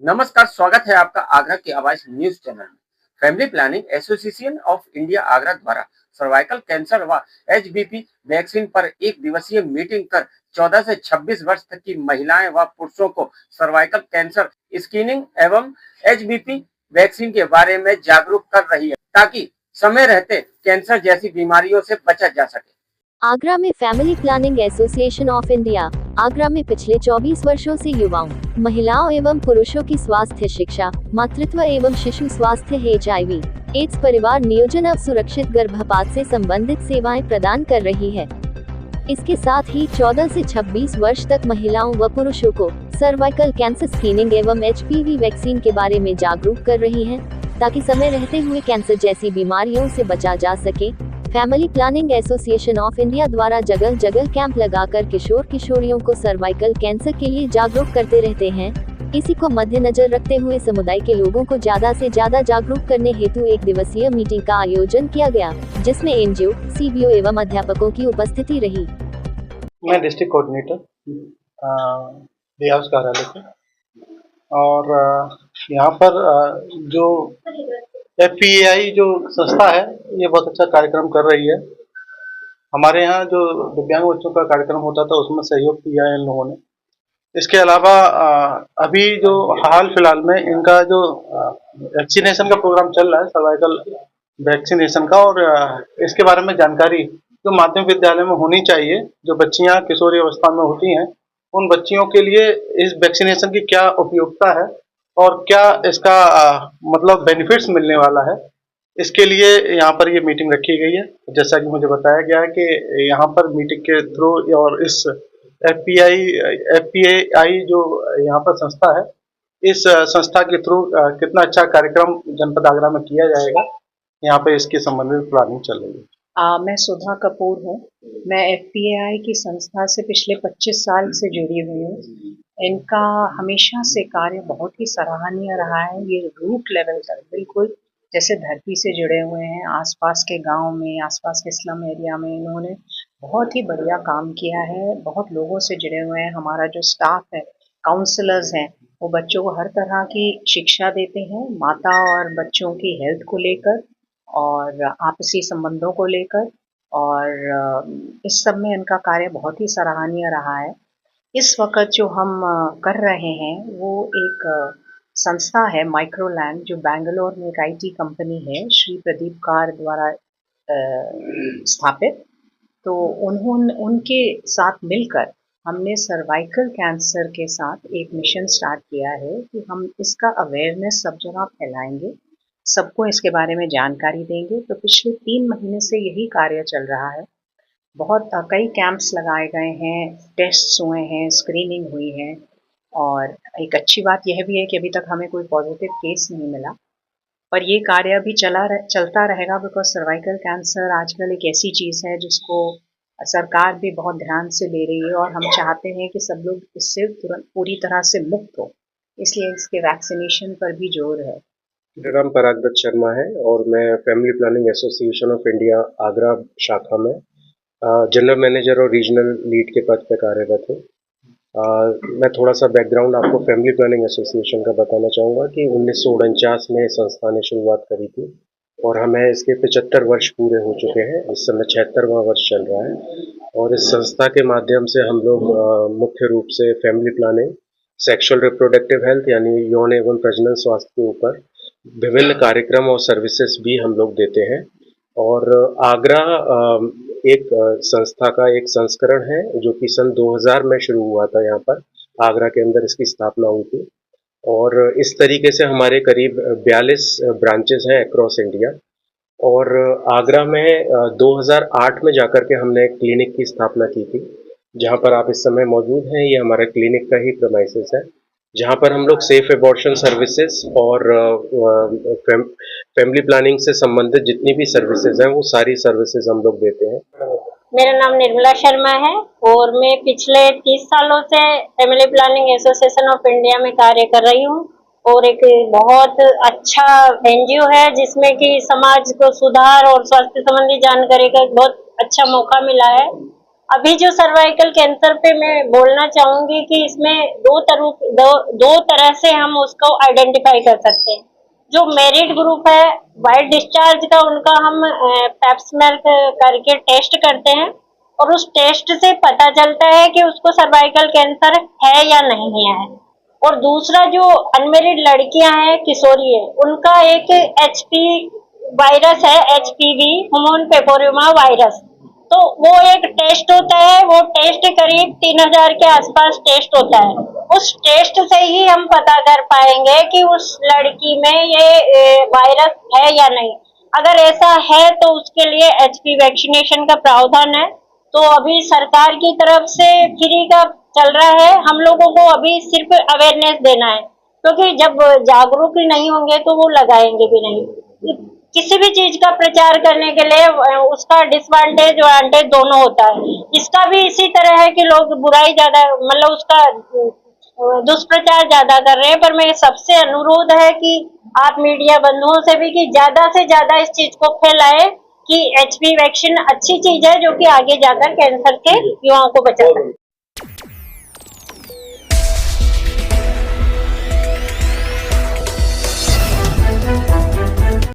नमस्कार, स्वागत है आपका आगरा की आवाज न्यूज चैनल में। Family planning association of India Agra द्वारा सर्वाइकल कैंसर व एचबीपी वैक्सीन पर एक दिवसीय मीटिंग कर 14 से 26 वर्ष तक की महिलाएं व पुरुषों को सर्वाइकल कैंसर स्क्रीनिंग एवं एचबीपी वैक्सीन के बारे में जागरूक कर रही है, ताकि समय रहते कैंसर जैसी बीमारियों से बचा जा सके। आगरा में family planning association of India Agra में पिछले 24 वर्षों से युवाओं, महिलाओं एवं पुरुषों की स्वास्थ्य शिक्षा, मातृत्व एवं शिशु स्वास्थ्य, HIV, एड्स, परिवार नियोजन अब सुरक्षित गर्भपात से संबंधित सेवाएं प्रदान कर रही है। इसके साथ ही 14 से 26 वर्ष तक महिलाओं व पुरुषों को सर्वाइकल कैंसर स्क्रीनिंग एवं HPV वैक्सीन के बारे में जागरूक कर रही है, ताकि समय रहते हुए कैंसर जैसी बीमारियों से बचा जा सके। Family planning association of India द्वारा जगह जगह कैंप लगाकर किशोर किशोरियों को सर्वाइकल कैंसर के लिए जागरूक करते रहते हैं। इसी को मद्देनजर रखते हुए समुदाय के लोगों को ज्यादा से ज्यादा जागरूक करने हेतु एक दिवसीय मीटिंग का आयोजन किया गया, जिसमें NGO, CBO एवं अध्यापकों की उपस्थिति रही। मैं डिस्ट्रिक्ट कोऑर्डिनेटर डे हाउस कार्यालय से, और यहाँ पर जो FPAI जो संस्था है, ये बहुत अच्छा कार्यक्रम कर रही है। हमारे यहाँ जो दिव्यांग बच्चों का कार्यक्रम होता था, उसमें सहयोग किया है इन लोगों ने। इसके अलावा अभी जो हाल फिलहाल में इनका जो वैक्सीनेशन का प्रोग्राम चल रहा है, सर्वाइकल वैक्सीनेशन का, और इसके बारे में जानकारी जो माध्यमिक विद्यालय में होनी चाहिए, जो बच्चियां किशोरी अवस्था में होती हैं, उन बच्चियों के लिए इस वैक्सीनेशन की क्या उपयोगिता है और क्या इसका मतलब बेनिफिट्स मिलने वाला है, इसके लिए यहाँ पर ये मीटिंग रखी गई है। जैसा कि मुझे बताया गया है कि यहाँ पर मीटिंग के थ्रू और इस FPAI जो यहाँ पर संस्था है, इस संस्था के थ्रू कितना अच्छा कार्यक्रम जनपद आगरा में किया जाएगा, यहाँ पर इसके संबंधित प्लानिंग चल रही है। मैं सुधा कपूर हूँ। मैं FPAI की संस्था से पिछले 25 साल से जुड़ी हुई हूँ। इनका हमेशा से कार्य बहुत ही सराहनीय रहा है। ये रूट लेवल तक बिल्कुल जैसे धरती से जुड़े हुए हैं। आसपास के गांव में, आसपास के स्लम एरिया में इन्होंने बहुत ही बढ़िया काम किया है। बहुत लोगों से जुड़े हुए हैं। हमारा जो स्टाफ है, काउंसलर्स हैं, वो बच्चों को हर तरह की शिक्षा देते हैं, माता और बच्चों की हेल्थ को लेकर और आपसी संबंधों को लेकर, और इस सब में इनका कार्य बहुत ही सराहनीय रहा है। इस वक्त जो हम कर रहे हैं वो एक संस्था है माइक्रोलैंड, जो बैंगलोर में एक IT कंपनी है, श्री प्रदीप कार द्वारा स्थापित। तो उनके साथ मिलकर हमने सर्वाइकल कैंसर के साथ एक मिशन स्टार्ट किया है कि हम इसका अवेयरनेस सब जगह फैलाएंगे, सबको इसके बारे में जानकारी देंगे। तो पिछले 3 महीने से यही कार्य चल रहा है। बहुत कई कैंप्स लगाए गए हैं, टेस्ट्स हुए हैं, स्क्रीनिंग हुई है, और एक अच्छी बात यह भी है कि अभी तक हमें कोई पॉजिटिव केस नहीं मिला। पर ये कार्य अभी चलता रहेगा, बिकॉज सर्वाइकल कैंसर आजकल एक ऐसी चीज़ है जिसको सरकार भी बहुत ध्यान से ले रही है, और हम चाहते हैं कि सब लोग इससे तुरंत पूरी तरह से मुक्त हो, इसलिए इसके वैक्सीनेशन पर भी जोर है। मेरा नाम परागदत्त शर्मा है और मैं family planning association of India Agra शाखा में जनरल मैनेजर और रीजनल लीड के पद पर कार्यरत हूँ। मैं थोड़ा सा बैकग्राउंड आपको फैमिली प्लानिंग एसोसिएशन का बताना चाहूँगा कि 1949 में संस्था ने शुरुआत करी थी और हमें इसके 75 वर्ष पूरे हो चुके हैं। इस समय 76वां वर्ष चल रहा है और इस संस्था के माध्यम से हम लोग मुख्य रूप से family planning, sexual reproductive health यानी यौन एवं प्रजनन स्वास्थ्य के ऊपर विभिन्न कार्यक्रम और सर्विसेज भी हम लोग देते हैं। और आगरा एक संस्था का एक संस्करण है जो कि सन 2000 में शुरू हुआ था। यहाँ पर आगरा के अंदर इसकी स्थापना हुई थी और इस तरीके से हमारे करीब 42 ब्रांचेस हैं अक्रॉस इंडिया। और आगरा में 2008 में जाकर के हमने एक क्लिनिक की स्थापना की थी, जहाँ पर आप इस समय मौजूद हैं। ये हमारे क्लिनिक का ही प्रेमाइसेस है, जहाँ पर हम लोग सेफ एबॉर्शन सर्विसेज और फैमिली प्लानिंग से संबंधित जितनी भी सर्विसेज हैं वो सारी सर्विसेज हम लोग देते हैं। मेरा नाम निर्मला शर्मा है और मैं पिछले 30 सालों से family planning association of India में कार्य कर रही हूँ और एक बहुत अच्छा NGO है जिसमें कि समाज को सुधार और स्वास्थ्य संबंधी जानकारी का बहुत अच्छा मौका मिला है। अभी जो सर्वाइकल कैंसर पे मैं बोलना चाहूंगी कि इसमें दो तरह से हम उसको आइडेंटिफाई कर सकते हैं। जो मेरिट ग्रुप है वाइट डिस्चार्ज का, उनका हम पैप्समेर करके टेस्ट करते हैं और उस टेस्ट से पता चलता है कि उसको सर्वाइकल कैंसर है या नहीं है। और दूसरा जो अनमेरिड लड़कियां हैं, किशोरी है, उनका एक एचपी वायरस है, एचपीवी ह्यूमन पेपोरियोमा वायरस, तो वो एक टेस्ट होता है। वो टेस्ट करीब 3000 के आसपास टेस्ट होता है। उस टेस्ट से ही हम पता कर पाएंगे कि उस लड़की में ये वायरस है या नहीं। अगर ऐसा है तो उसके लिए एचपी वैक्सीनेशन का प्रावधान है। तो अभी सरकार की तरफ से फ्री का चल रहा है, हम लोगों को अभी सिर्फ अवेयरनेस देना है, क्योंकि जब जागरूक नहीं होंगे तो वो लगाएंगे भी नहीं। किसी भी चीज का प्रचार करने के लिए उसका डिसएडवांटेज एडवांटेज दोनों होता है। इसका भी इसी तरह है कि लोग बुराई ज्यादा, मतलब उसका दुष्प्रचार ज्यादा कर रहे हैं। पर मैं सबसे अनुरोध है कि आप मीडिया बंधुओं से भी कि ज्यादा से ज्यादा इस चीज को फैलाएं कि एचपी वैक्सीन अच्छी चीज है जो कि आगे जाकर कैंसर के युवाओं को बचाता है।